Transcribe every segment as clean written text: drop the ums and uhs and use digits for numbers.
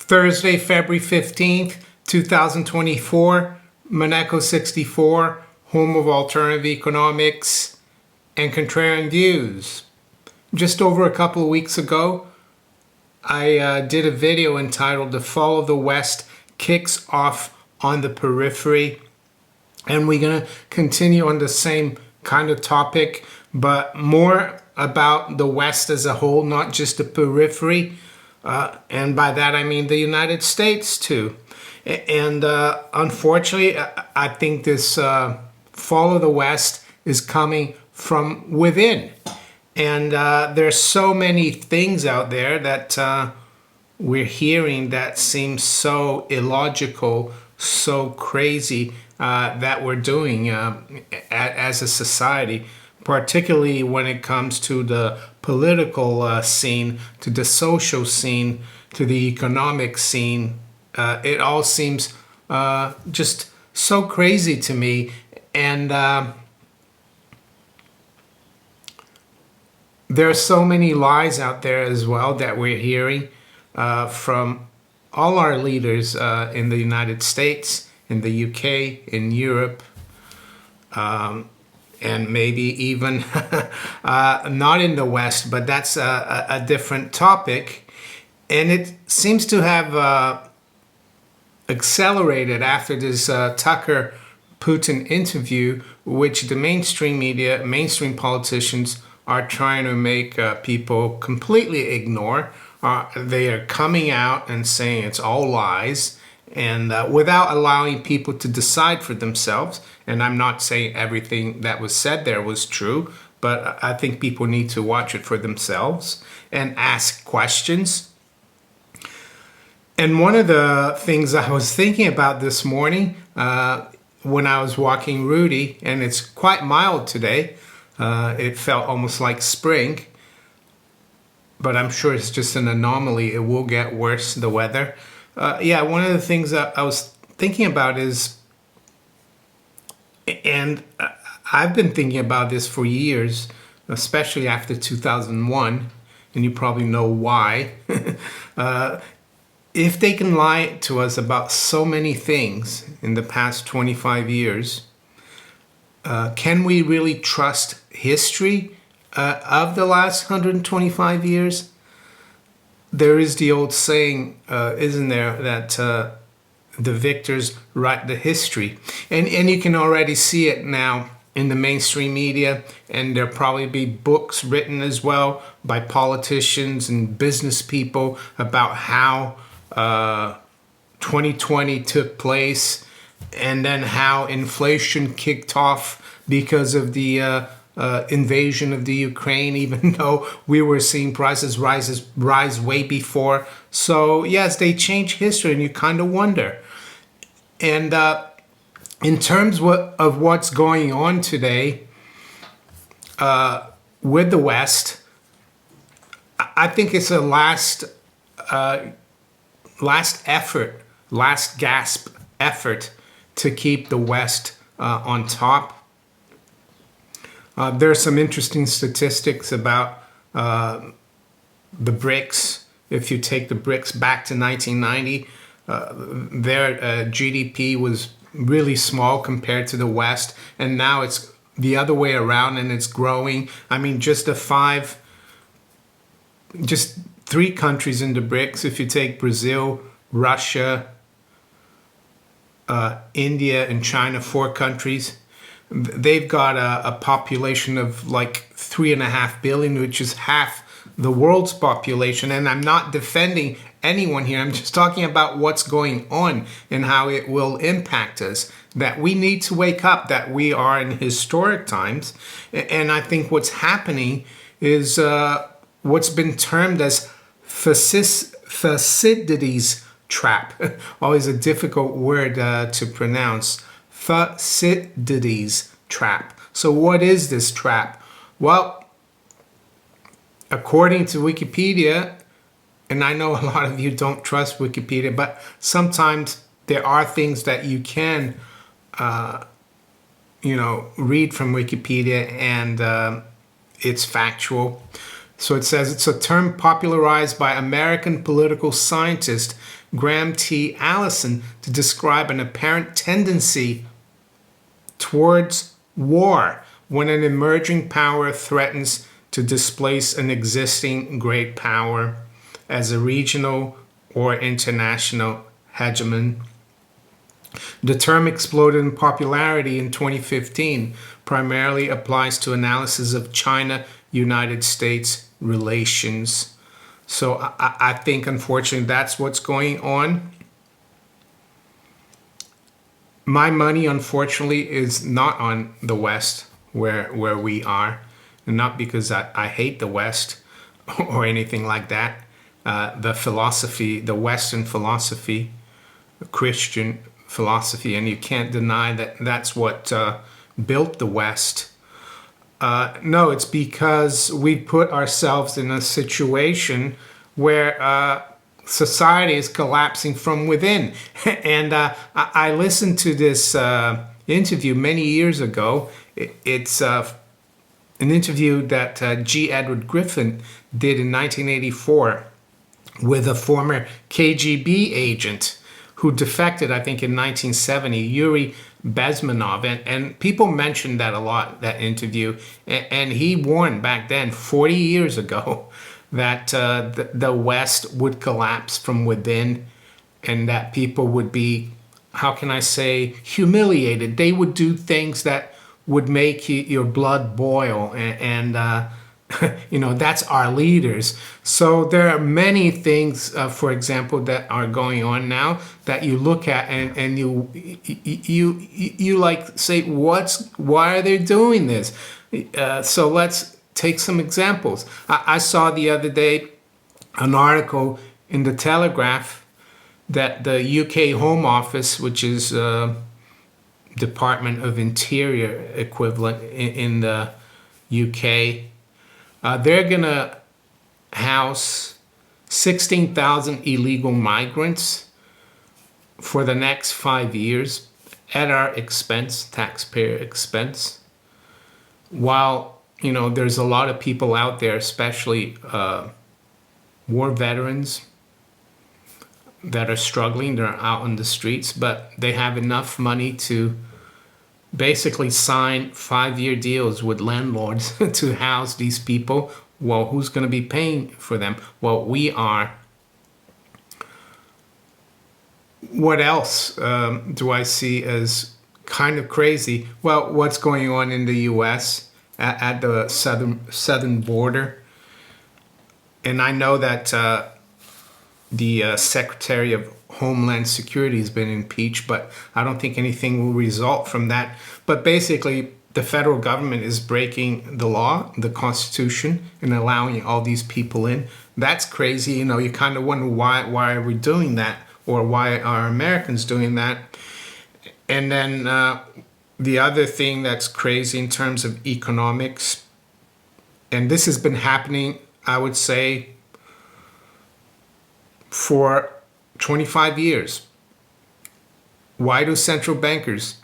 Thursday, February 15th, 2024, Monaco 64, home of alternative economics and contrarian views. Just over a couple of weeks ago, I did a video entitled "The Fall of the West Kicks Off on the Periphery," and we're going to continue on the same kind of topic, but more about the West as a whole, not just the periphery. And by that I mean the United States too. And unfortunately, I think this fall of the West is coming from within. And there's so many things out there that we're hearing that seem so illogical, so crazy that we're doing as a society, particularly when it comes to the political scene, to the social scene, to the economic scene. It all seems just so crazy to me. And there are so many lies out there as well that we're hearing from all our leaders in the United States, in the UK, in Europe, and maybe even not in the West, but that's a different topic. And it seems to have accelerated after this Tucker Putin interview, which the mainstream media, mainstream politicians are trying to make people completely ignore. They are coming out and saying it's all lies, and without allowing people to decide for themselves. And I'm not saying everything that was said there was true, but I think people need to watch it for themselves and ask questions. And one of the things I was thinking about this morning when I was walking Rudy, and it's quite mild today, it felt almost like spring, but I'm sure it's just an anomaly. It will get worse, the weather. One of the things that I was thinking about is, and I've been thinking about this for years, especially after 2001, and you probably know why. If they can lie to us about so many things in the past 25 years, can we really trust history of the last 125 years? There is the old saying, isn't there, that the victors write the history. And you can already see it now in the mainstream media, and there'll probably be books written as well by politicians and business people about how 2020 took place, and then how inflation kicked off because of the invasion of the Ukraine, even though we were seeing prices rise way before. So yes, they change history, and you kind of wonder. And in terms of what's going on today with the West, I think it's a last gasp effort to keep the West on top. There are some interesting statistics about the BRICS. If you take the BRICS back to 1990, their GDP was really small compared to the West, and now it's the other way around, and it's growing. I mean, just three countries in the BRICS, if you take Brazil, Russia, India, and China, 4 countries, they've got a population of like 3.5 billion, which is half the world's population. And I'm not defending anyone here. I'm just talking about what's going on and how it will impact us, that we need to wake up, that we are in historic times. And I think what's happening is what's been termed as Thucydides trap. Always a difficult word to pronounce. Thucydides trap. So what is this trap? Well, according to Wikipedia, and I know a lot of you don't trust Wikipedia, but sometimes there are things that you can, read from Wikipedia, and it's factual. So it says it's a term popularized by American political scientist Graham T. Allison to describe an apparent tendency towards war when an emerging power threatens to displace an existing great power as a regional or international hegemon. The term exploded in popularity in 2015, primarily applies to analysis of China-United States relations. So I think, unfortunately, that's what's going on. My money, unfortunately, is not on the West, where we are, and not because I hate the West or anything like that. The philosophy, the Western philosophy, Christian philosophy, and you can't deny that that's what built the West. No, it's because we put ourselves in a situation where society is collapsing from within. And I listened to this interview many years ago. It's an interview that G. Edward Griffin did in 1984 with a former KGB agent who defected, I think, in 1970, Yuri Bezmenov. And people mentioned that a lot, that interview. And he warned back then, 40 years ago, that the West would collapse from within and that people would be, how can I say, humiliated. They would do things that would make your blood boil. And you know, that's our leaders. So there are many things, for example, that are going on now that you look at and you like say, why are they doing this? So let's take some examples. I saw the other day an article in the Telegraph that the UK Home Office, which is Department of Interior equivalent in the UK, they're going to house 16,000 illegal migrants for the next 5 years at our expense, taxpayer expense. While, you know, there's a lot of people out there, especially war veterans, that are struggling. They're out on the streets, but they have enough money to basically sign 5-year deals with landlords to house these people. Well, who's going to be paying for them? Well, we are. What else do I see as kind of crazy? Well, what's going on in the U.S. at the southern border. And I know that the Secretary of Homeland Security has been impeached, but I don't think anything will result from that. But basically, the federal government is breaking the law, the Constitution, and allowing all these people in. That's crazy. You know, you kind of wonder why are we doing that, or why are Americans doing that? And then the other thing that's crazy in terms of economics, and this has been happening, I would say, for 25 years. Why do central bankers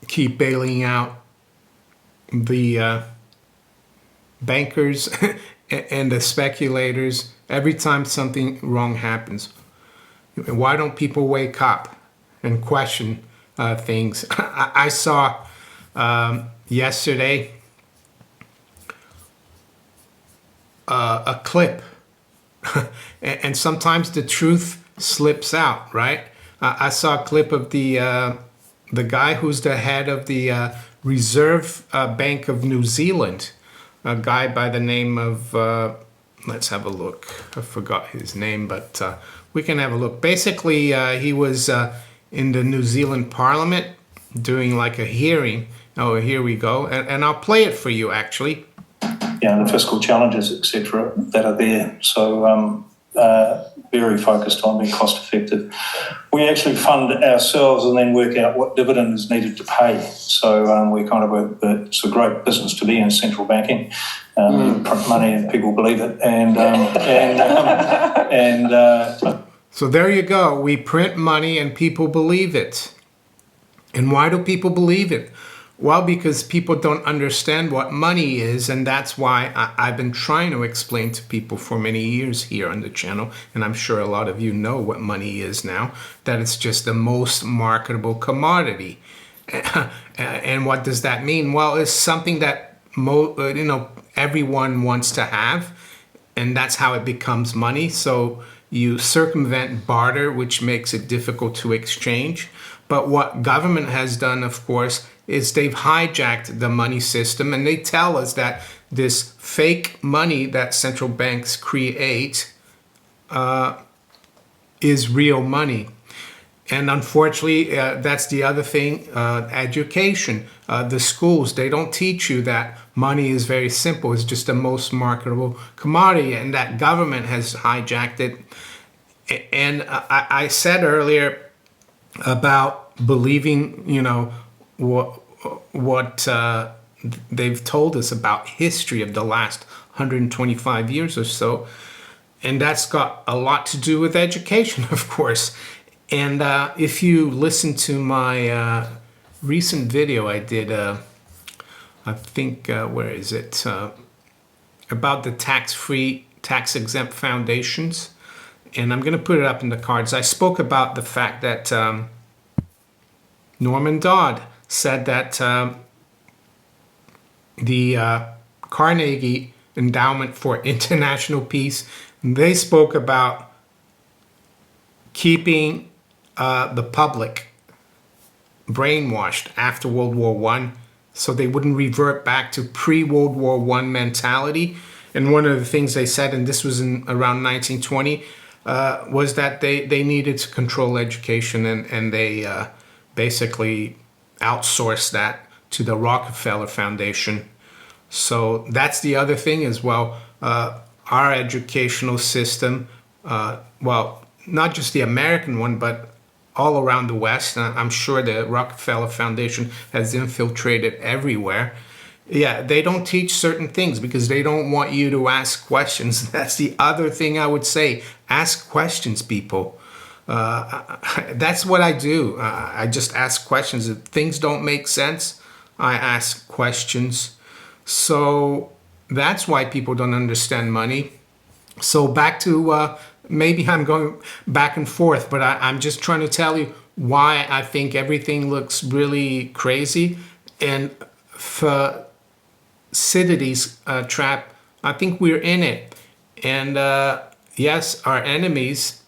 keep bailing out the bankers and the speculators every time something wrong happens? Why don't people wake up and question things? I saw yesterday a clip, and sometimes the truth slips out, right? I saw a clip of the guy who's the head of the Reserve Bank of New Zealand, a guy by the name of, let's have a look. I forgot his name, but we can have a look. Basically, he was in the New Zealand Parliament doing like a hearing. Oh, here we go. And I'll play it for you, actually. Yeah, the fiscal challenges, etc., that are there. So very focused on being cost effective. We actually fund ourselves and then work out what dividend is needed to pay. So we kind of it's a great business to be in, central banking. You print money and people believe it. So there you go. We print money and people believe it. And why do people believe it? Well, because people don't understand what money is, and that's why I've been trying to explain to people for many years here on the channel, and I'm sure a lot of you know what money is now, that it's just the most marketable commodity. And what does that mean? Well, it's something that everyone wants to have, and that's how it becomes money. So you circumvent barter, which makes it difficult to exchange. But what government has done, of course, is they've hijacked the money system, and they tell us that this fake money that central banks create is real money. And unfortunately, that's the other thing, education. The schools, they don't teach you that money is very simple. It's just the most marketable commodity, and that government has hijacked it. And I said earlier about believing, what they've told us about history of the last 125 years or so. And that's got a lot to do with education, of course. And if you listen to my recent video I did, I think, where is it? About the tax-free, tax-exempt foundations. And I'm going to put it up in the cards. I spoke about the fact that Norman Dodd said that the Carnegie Endowment for International Peace, they spoke about keeping the public brainwashed after World War I so they wouldn't revert back to pre-World War I mentality. And one of the things they said, and this was in around 1920, was that they needed to control education, and they basically outsourced that to the Rockefeller Foundation. So that's the other thing as well. Our educational system, well, not just the American one, but all around the West. I'm sure the Rockefeller Foundation has infiltrated everywhere. Yeah, they don't teach certain things because they don't want you to ask questions. That's the other thing I would say. Ask questions, people. That's what I do. I just ask questions. If things don't make sense, I ask questions. So that's why people don't understand money. So back to, maybe I'm going back and forth, but I'm just trying to tell you why I think everything looks really crazy. And for Thucydides' trap, I think we're in it. And yes, our enemies,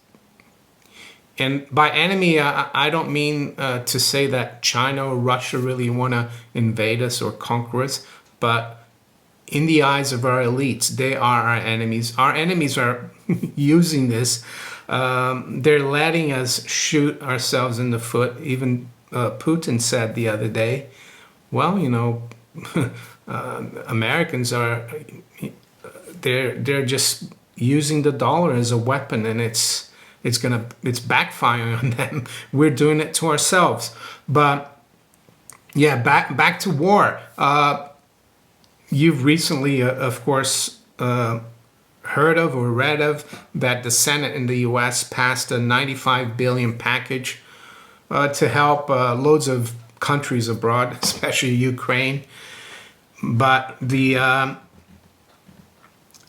and by enemy, I don't mean to say that China or Russia really want to invade us or conquer us, but in the eyes of our elites, they are our enemies. Our enemies are using this. They're letting us shoot ourselves in the foot. Even Putin said the other day, well, Americans are, they're just using the dollar as a weapon, and it's backfiring on them. We're doing it to ourselves. But yeah, back to war. You've recently, of course, heard of or read of that the Senate in the U.S. passed a $95 billion package to help loads of countries abroad, especially Ukraine. But the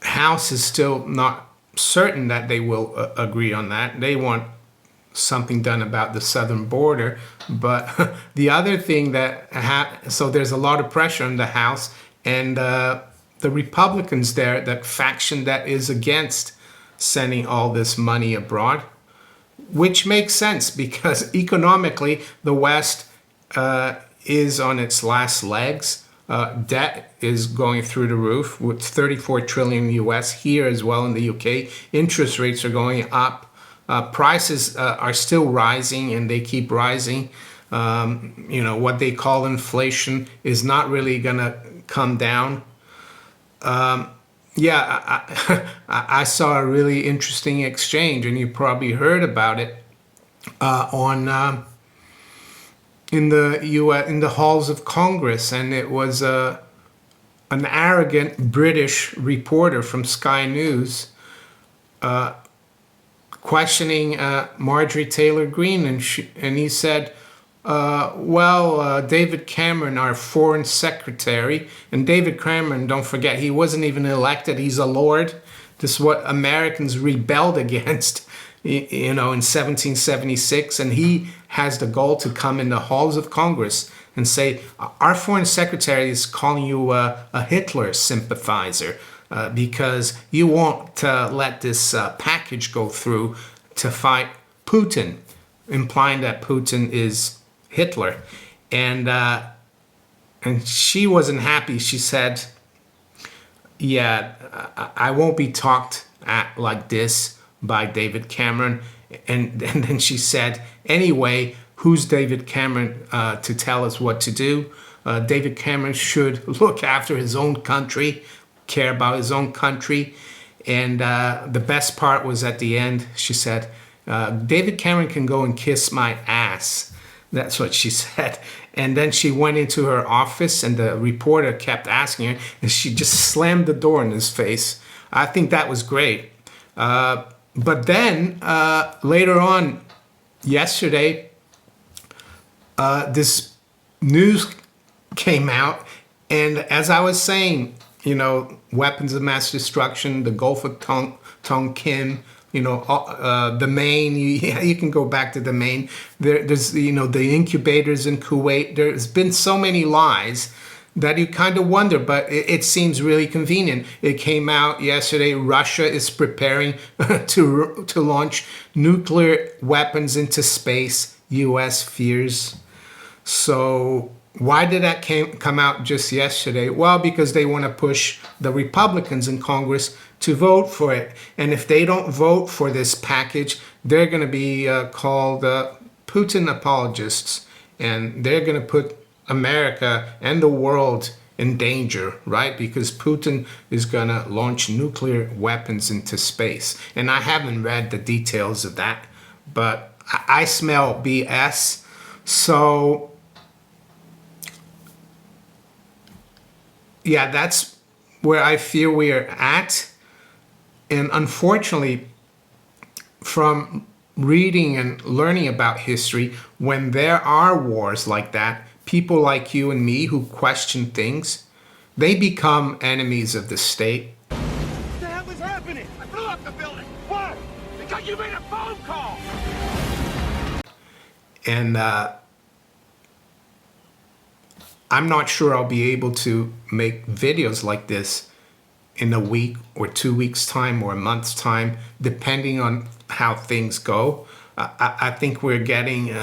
House is still not certain that they will agree on that. They want something done about the southern border. But the other thing so there's a lot of pressure on the House, and the Republicans there, that faction that is against sending all this money abroad, which makes sense because economically the West is on its last legs. Debt is going through the roof with 34 trillion US, here as well in the UK. Interest rates are going up. Prices are still rising, and they keep rising. What they call inflation is not really going to come down. I saw a really interesting exchange, and you probably heard about it in the U.S. in the halls of Congress, and it was an arrogant British reporter from Sky News questioning Marjorie Taylor Greene, and he said, David Cameron, our foreign secretary, and David Cameron, don't forget, he wasn't even elected. He's a lord. This is what Americans rebelled against, in 1776. And he has the goal to come in the halls of Congress and say, our foreign secretary is calling you a Hitler sympathizer because you won't let this package go through to fight Putin, implying that Putin is Hitler. And she wasn't happy. She said, yeah, I won't be talked at like this by David Cameron. And then she said, anyway, who's David Cameron to tell us what to do? David Cameron should look after his own country, care about his own country. And the best part was at the end, she said, David Cameron can go and kiss my ass. That's what she said. And then she went into her office and the reporter kept asking her and she just slammed the door in his face. I think that was great. But then later on yesterday, this news came out. And as I was saying, weapons of mass destruction, the Gulf of Tonkin, the Maine, you can go back to the Maine. There's, the incubators in Kuwait. There's been so many lies that you kind of wonder, but it seems really convenient. It came out yesterday, Russia is preparing to launch nuclear weapons into space, US fears. So why did that come out just yesterday? Well, because they want to push the Republicans in Congress to vote for it. And if they don't vote for this package, they're going to be called Putin apologists. And they're going to put America and the world in danger, right? Because Putin is going to launch nuclear weapons into space. And I haven't read the details of that, but I smell BS. So yeah, that's where I feel we are at. And unfortunately, from reading and learning about history, when there are wars like that, people like you and me who question things, they become enemies of the state. What the hell is happening? I blew up the building. Why? Because you made a phone call. And I'm not sure I'll be able to make videos like this in a week or 2 weeks time or a month's time, depending on how things go. I think we're getting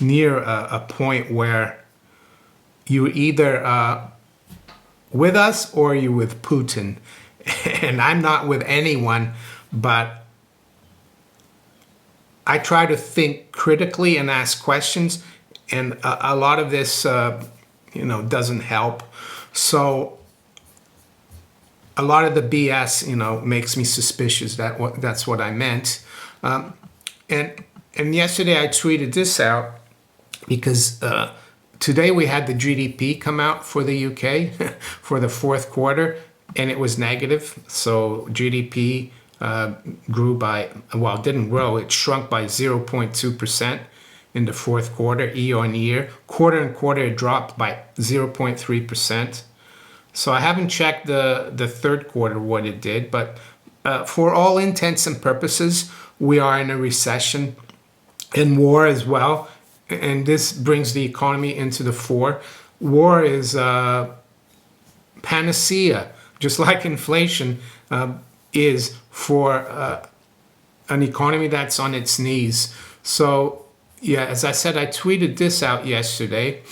near a point where you're either with us or you're with Putin. And I'm not with anyone, but I try to think critically and ask questions. And a lot of this, doesn't help. So a lot of the BS, makes me suspicious that's what I meant. And yesterday I tweeted this out because today we had the GDP come out for the UK for the fourth quarter, and it was negative. So GDP grew by, well, it didn't grow, it shrunk by 0.2% in the fourth quarter, year on year. Quarter on quarter, it dropped by 0.3%. So I haven't checked the third quarter what it did, but for all intents and purposes, we are in a recession and war as well. And this brings the economy into the fore. War is panacea, just like inflation is for an economy that's on its knees. So yeah, as I said, I tweeted this out yesterday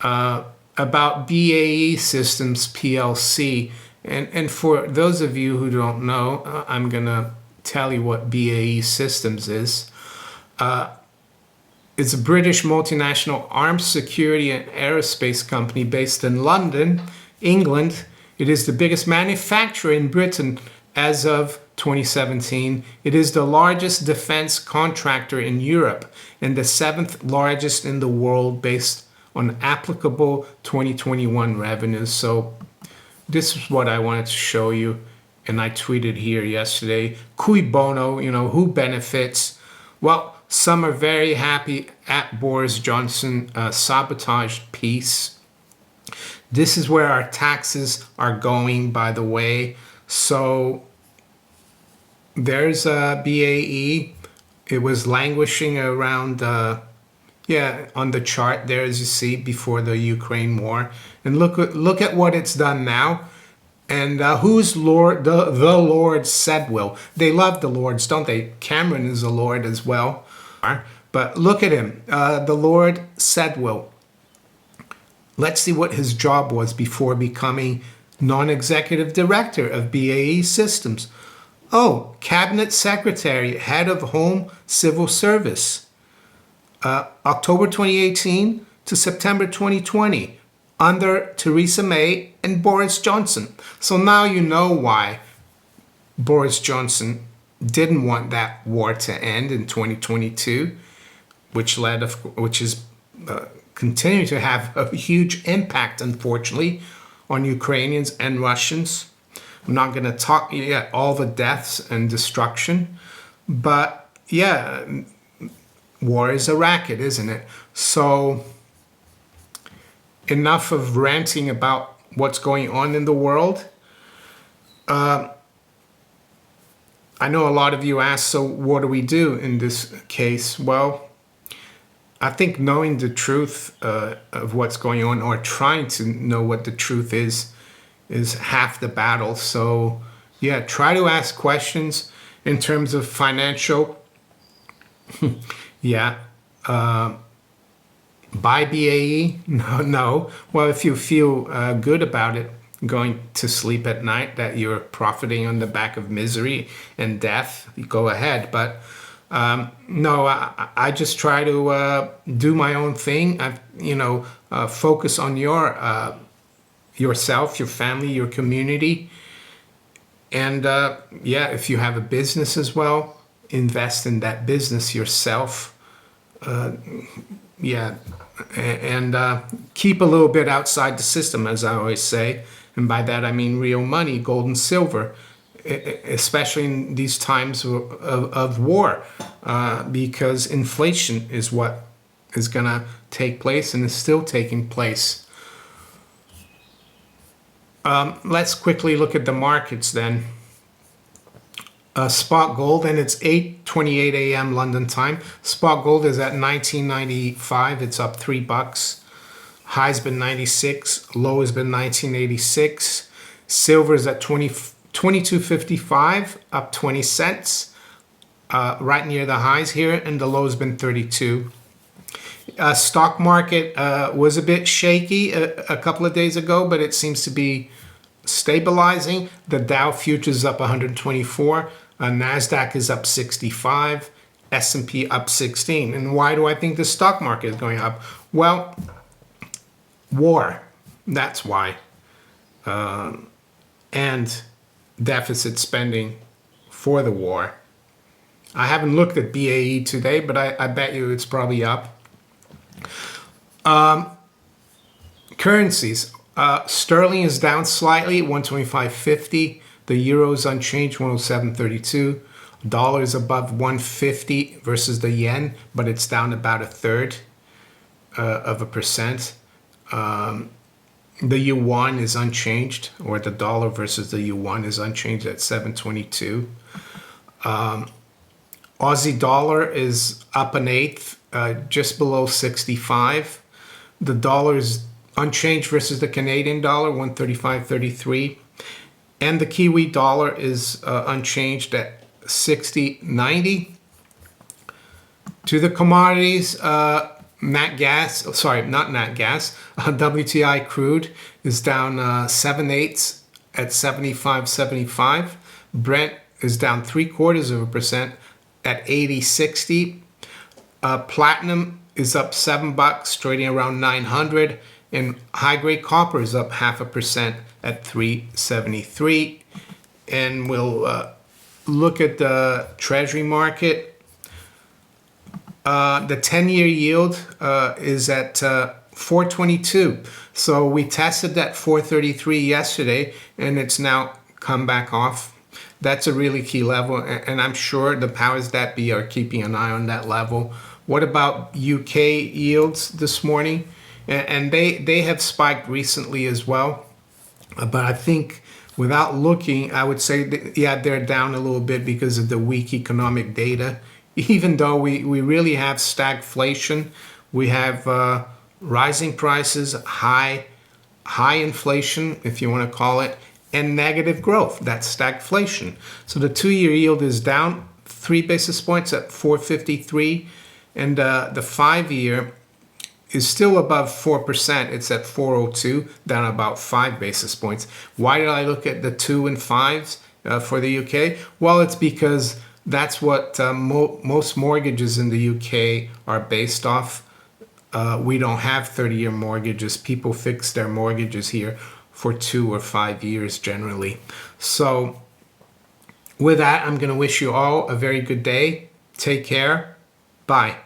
about BAE Systems PLC. And for those of you who don't know, I'm going to tell you what BAE Systems is. It's a British multinational arms security and aerospace company based in London, England. It is the biggest manufacturer in Britain as of 2017. It is the largest defense contractor in Europe and the 7th largest in the world based on applicable 2021 revenues. So this is what I wanted to show you, and I tweeted here yesterday. Cui bono, who benefits? Well, Some are very happy at Boris Johnson sabotaged peace. This is where our taxes are going, by the way. So there's BAE. It was languishing around, on the chart there, as you see, before the Ukraine war. And look at what it's done now. And who's Lord? The Lord said will. They love the Lords, don't they? Cameron is a Lord as well. But look at him. The Lord said will. Let's see what his job was before becoming non-executive director of BAE Systems. Oh, Cabinet Secretary, Head of Home Civil Service. October 2018 to September 2020, under Theresa May and Boris Johnson. So now you know why Boris Johnson didn't want that war to end in 2022, which is continuing to have a huge impact, unfortunately, on Ukrainians and Russians. I'm not going to talk all the deaths and destruction, but yeah, war is a racket, isn't it? So enough of ranting about what's going on in the world. I know a lot of you ask, so what do we do in this case? Well, I think knowing the truth of what's going on, or trying to know what the truth is half the battle. So yeah, try to ask questions in terms of financial. Buy BAE? No. Well, if you feel good about it, going to sleep at night, that you're profiting on the back of misery and death, go ahead. But no, I just try to do my own thing. Focus on yourself, your family, your community. And if you have a business as well, invest in that business yourself. And keep a little bit outside the system, as I always say. And by that I mean real money, gold and silver, especially in these times of war, because inflation is what is going to take place and is still taking place. Let's quickly look at the markets then. Spot gold, and it's 8:28 a.m. London time. Spot gold is at 19.95. It's up $3. High's been 96. Low has been 19.86. Silver is at 22.55, up 20 cents. Right near the highs here, and the low's been 32. Stock market was a bit shaky a couple of days ago, but it seems to be stabilizing. The Dow futures up 124. NASDAQ is up 65. S&P up 16. And why do I think the stock market is going up? Well, war. That's why. And deficit spending for the war. I haven't looked at BAE today, but I bet you it's probably up. Currencies. Sterling is down slightly, 125.50. The euro is unchanged, 107.32. Dollar is above 150 versus the yen, but it's down about 1/3 of a percent. The yuan is unchanged, or the dollar versus the yuan is unchanged at 7.22. Aussie dollar is up 1/8, just below 65. The dollar is unchanged versus the Canadian dollar, 135.33. And the Kiwi dollar is unchanged at 60.90. To the commodities, WTI crude is down 7/8 at 75.75. Brent is down 0.75% at 80.60. Platinum is up $7, trading around 900. And high-grade copper is up 0.5% at 3.73. And we'll look at the Treasury market. The 10-year yield is at 4.22. So we tested that 4.33 yesterday, and it's now come back off. That's a really key level, and I'm sure the powers that be are keeping an eye on that level. What about UK yields this morning? And they have spiked recently as well. But I think without looking, I would say that, yeah, they're down a little bit because of the weak economic data. Even though we really have stagflation, we have rising prices, high inflation, if you want to call it, and negative growth. That's stagflation. So the 2-year yield is down 3 basis points at 4.53, and the 5-year is still above 4%. It's at 4.02, down about 5 basis points. Why did I look at the 2 and 5s for the UK? Well, it's because that's what most mortgages in the UK are based off. We don't have 30-year mortgages. People fix their mortgages here for 2 or 5 years generally. So with that, I'm going to wish you all a very good day. Take care. Bye.